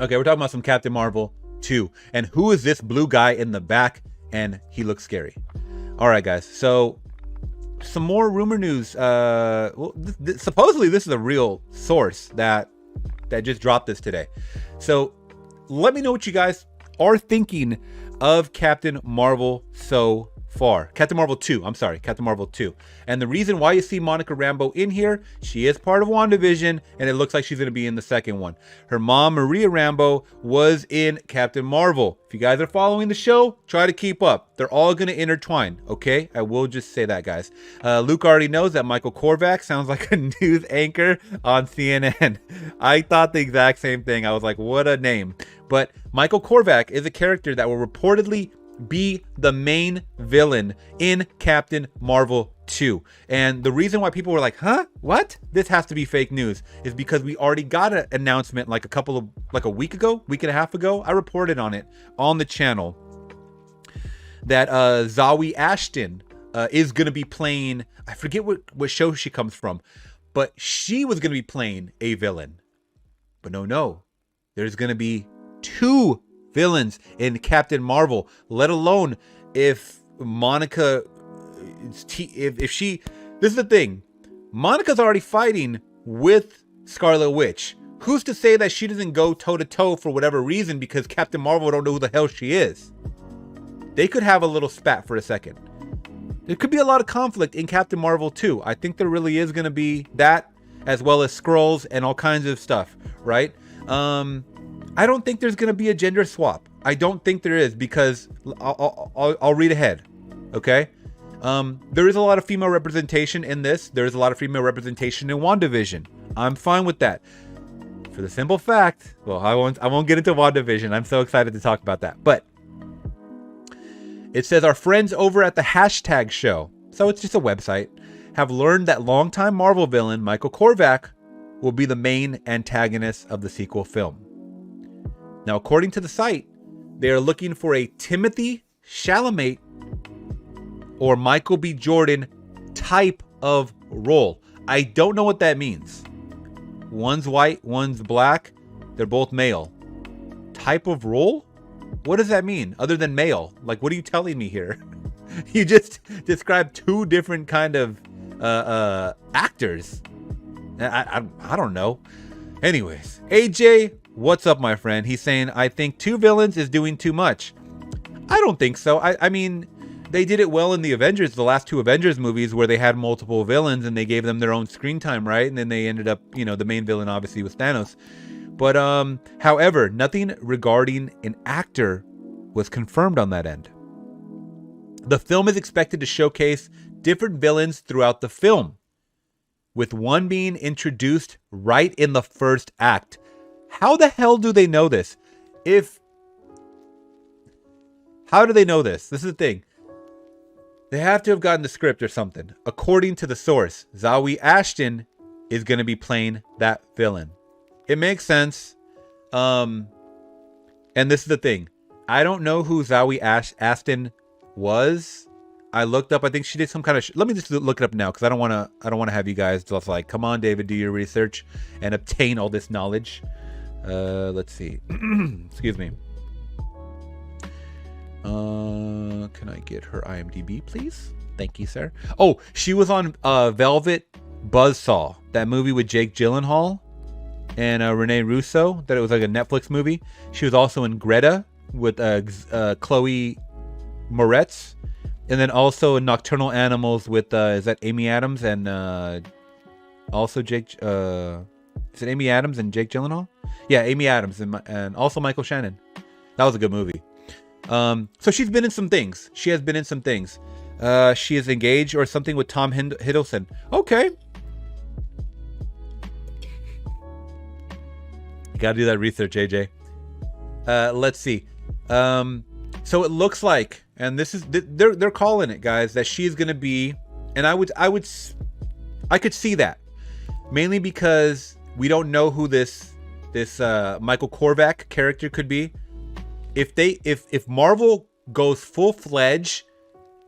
Okay, we're talking about some Captain Marvel 2. And who is this blue guy in the back? And he looks scary. All right, guys. So some more rumor news. Well, supposedly this is a real source that just dropped this today. So let me know what you guys are thinking of Captain Marvel so far. Captain Marvel 2, I'm sorry, Captain Marvel 2. And the reason why you see Monica Rambeau in here, she is part of WandaVision, and it looks like she's going to be in the second one. Her mom, Maria Rambeau, was in Captain Marvel. If you guys are following the show, try to keep up. They're all going to intertwine, okay? I will just say that, guys. Luke already knows that Michael Korvac sounds like a news anchor on CNN. I thought the exact same thing. I was like, what a name. But Michael Korvac is a character that will reportedly be the main villain in Captain Marvel 2. And the reason why people were like, huh? What? This has to be fake news is because we already got an announcement like a week and a half ago. I reported on it on the channel that Zawe Ashton is going to be playing, I forget what show she comes from, but she was going to be playing a villain. But no. There's going to be 2 villains in Captain Marvel, let alone if Monica, if she, this is the thing, Monica's already fighting with Scarlet Witch. Who's to say that she doesn't go toe to toe for whatever reason because Captain Marvel don't know who the hell she is? They could have a little spat for a second. There could be a lot of conflict in Captain Marvel 2. I think there really is going to be that, as well as Skrulls and all kinds of stuff, right? I don't think there's going to be a gender swap. I don't think there is, because I'll read ahead. Okay. There is a lot of female representation in this. There is a lot of female representation in WandaVision. I'm fine with that. For the simple fact, well, I won't get into WandaVision. I'm so excited to talk about that. But it says our friends over at the hashtag show, so it's just a website, have learned that longtime Marvel villain Michael Korvac will be the main antagonist of the sequel film. Now, according to the site, they are looking for a Timothée Chalamet or Michael B. Jordan type of role. I don't know what that means. One's white, one's black. They're both male. Type of role? What does that mean other than male? Like, what are you telling me here? You just described 2 different kind of actors. I don't know. Anyways, AJ, what's up, my friend? He's saying, I think 2 villains is doing too much. I don't think so. I mean, they did it well in the Avengers, the last 2 Avengers movies, where they had multiple villains and they gave them their own screen time, right? And then they ended up, the main villain obviously was Thanos. But however, nothing regarding an actor was confirmed on that end. The film is expected to showcase different villains throughout the film, with one being introduced right in the first act. How the hell do they know this? How do they know this? This is the thing. They have to have gotten the script or something. According to the source, Zawe Ashton is going to be playing that villain. It makes sense. And this is the thing. I don't know who Zawe Ashton was. I looked up. I think she did some kind of. Let me just look it up now, because I don't want to have you guys just like, come on, David, do your research and obtain all this knowledge. Let's see. Excuse me. Can I get her IMDb, please? Thank you, sir. Oh, she was on Velvet Buzzsaw, that movie with Jake Gyllenhaal and Rene Russo. That it was like a Netflix movie. She was also in Greta with Chloe Moretz. And then also in Nocturnal Animals with, is that Amy Adams and also Jake, is it Amy Adams and Jake Gyllenhaal? Yeah, Amy Adams and also Michael Shannon. That was a good movie. So she's been in some things. She has been in some things. She is engaged or something with Tom Hiddleston. Okay. You gotta do that research, AJ. Let's see. So it looks like, and this is they're calling it, guys, that she's gonna be, and I could see that, mainly because we don't know who this Michael Korvac character could be. If Marvel goes full-fledged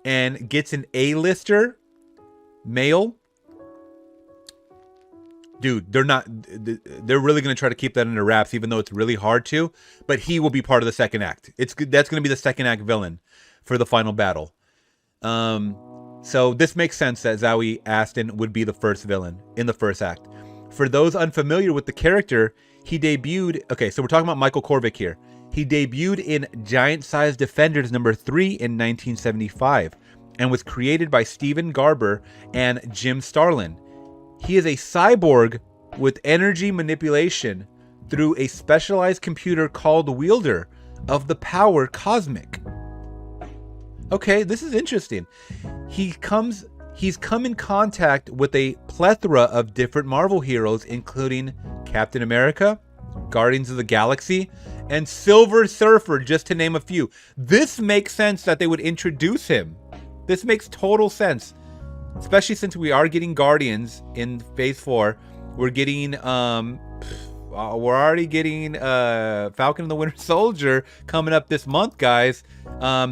and gets an A-lister male, dude, they're really going to try to keep that under wraps, even though it's really hard to, but he will be part of the second act. That's going to be the second act villain for the final battle. So this makes sense that Zawi Aston would be the first villain in the first act. For those unfamiliar with the character, he debuted, okay, so we're talking about Michael Korvac here. He debuted in Giant Size Defenders number 3 in 1975 and was created by Steven Garber and Jim Starlin. He is a cyborg with energy manipulation through a specialized computer called Wielder of the Power Cosmic. Okay, this is interesting. He's come in contact with a plethora of different Marvel heroes, including Captain America, Guardians of the Galaxy, and Silver Surfer, just to name a few. This makes sense that they would introduce him. This makes total sense, especially since we are getting Guardians in Phase 4. We're getting, we're already getting Falcon and the Winter Soldier coming up this month, guys.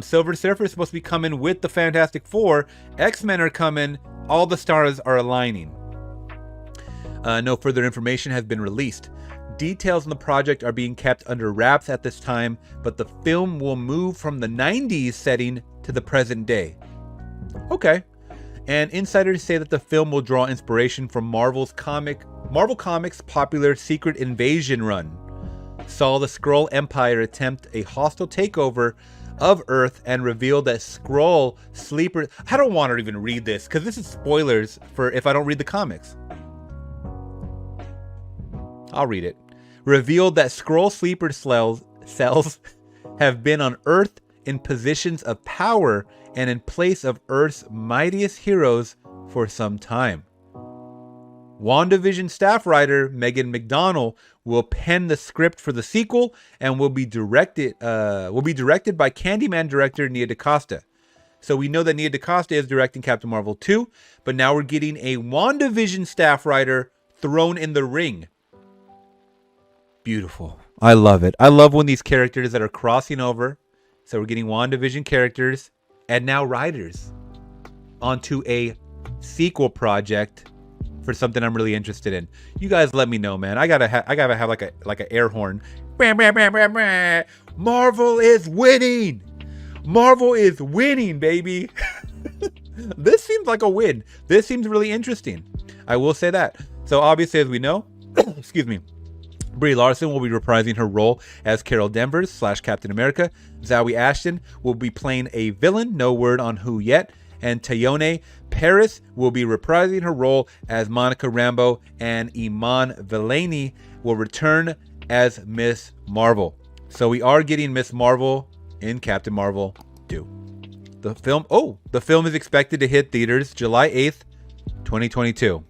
Silver Surfer is supposed to be coming with the Fantastic Four. X-Men are coming. All the stars are aligning. No further information has been released. Details on the project are being kept under wraps at this time, but the film will move from the 90s setting to the present day. Okay. And insiders say that the film will draw inspiration from Marvel Comics' popular Secret Invasion run. Saw the Skrull Empire attempt a hostile takeover of Earth and revealed that Skrull sleeper... I don't want to even read this because this is spoilers for if I don't read the comics. I'll read it. Revealed that Skrull sleeper cells have been on Earth in positions of power and in place of Earth's mightiest heroes for some time. WandaVision staff writer Megan McDonnell will pen the script for the sequel and will be directed by Candyman director Nia DaCosta. So we know that Nia DaCosta is directing Captain Marvel 2, but now we're getting a WandaVision staff writer thrown in the ring. Beautiful. I love it. I love when these characters that are crossing over. So we're getting WandaVision characters and now writers onto a sequel project for something I'm really interested in. You guys let me know, man. I gotta have like an air horn. Marvel is winning. Marvel is winning, baby. This seems like a win. This seems really interesting. I will say that. So obviously, as we know, excuse me, Brie Larson will be reprising her role as Carol Danvers / Captain America. Zawi Ashton will be playing a villain, no word on who yet. And Tayone Paris will be reprising her role as Monica Rambeau, and Iman Vellani will return as Miss Marvel. So we are getting Miss Marvel in Captain Marvel 2. The film is expected to hit theaters July 8th, 2022.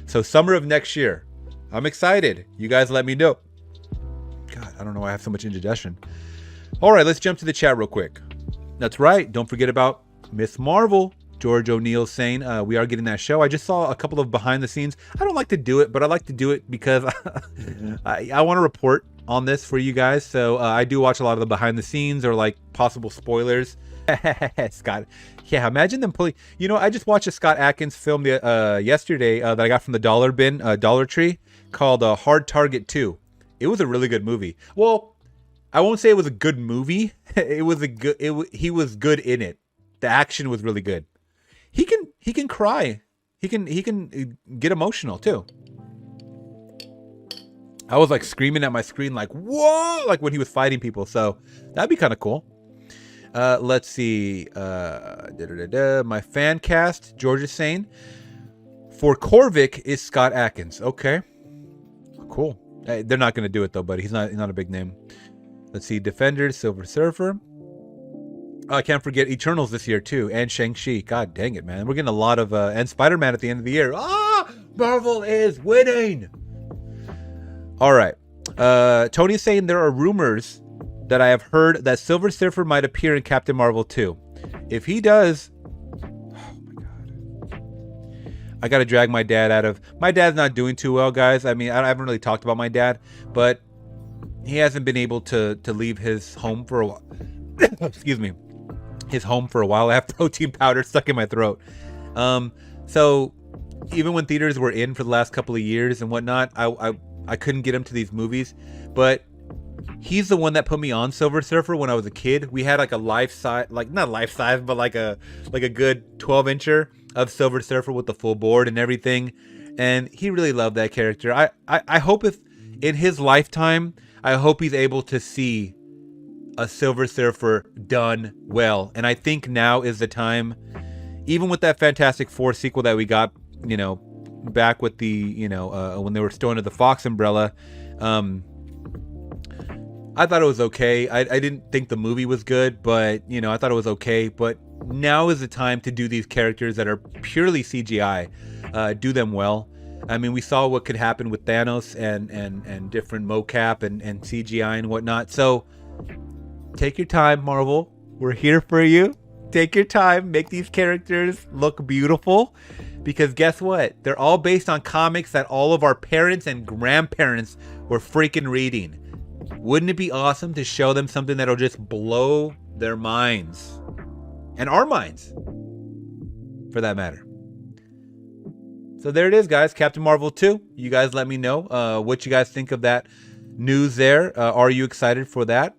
So summer of next year. I'm excited. You guys let me know. God, I don't know why I have so much indigestion. All right, let's jump to the chat real quick. That's right. Don't forget about Miss Marvel. George O'Neill saying we are getting that show. I just saw a couple of behind the scenes. I don't like to do it, but I like to do it because I want to report on this for you guys. So I do watch a lot of the behind the scenes or like possible spoilers. Scott, yeah, imagine them pulling. You know, I just watched a Scott Adkins film yesterday that I got from the Dollar Tree called Hard Target 2. It was a really good movie. Well, I won't say it was a good movie. He was good in it. The action was really good. He can cry. He can get emotional too. I was like screaming at my screen like, whoa, like when he was fighting people. So that'd be kind of cool. Let's see. My fan cast, George is saying, for Korvac is Scott Adkins. Okay. Cool. They're not going to do it though, buddy. He's not a big name. Let's see. Defenders, Silver Surfer. I can't forget Eternals this year too, and Shang-Chi. God dang it, man. We're getting a lot of and Spider-Man at the end of the year. Marvel is winning. All right. Tony's saying there are rumors that I have heard that Silver Surfer might appear in Captain Marvel 2. If he does, oh my God. I got to drag my dad out of... My dad's not doing too well, guys. I mean, I haven't really talked about my dad, but he hasn't been able to leave his home for a while. Excuse me. His home for a while. I have protein powder stuck in my throat. So even when theaters were in for the last couple of years and whatnot, I couldn't get him to these movies, but he's the one that put me on Silver Surfer when I was a kid. We had like a life size, like not life size, but like a good 12-incher of Silver Surfer with the full board and everything. And he really loved that character. I hope if in his lifetime, I hope he's able to see a Silver Surfer done well. And I think now is the time, even with that Fantastic Four sequel that we got, you know, back with the, you know, when they were still under the Fox umbrella. I thought it was okay. I didn't think the movie was good, but, you know, I thought it was okay. But now is the time to do these characters that are purely CGI. Do them well. I mean, we saw what could happen with Thanos and different mocap and CGI and whatnot. So take your time, Marvel. We're here for you. Take your time. Make these characters look beautiful. Because guess what? They're all based on comics that all of our parents and grandparents were freaking reading. Wouldn't it be awesome to show them something that'll just blow their minds? And our minds, for that matter. So there it is, guys. Captain Marvel 2. You guys let me know what you guys think of that news there. Are you excited for that?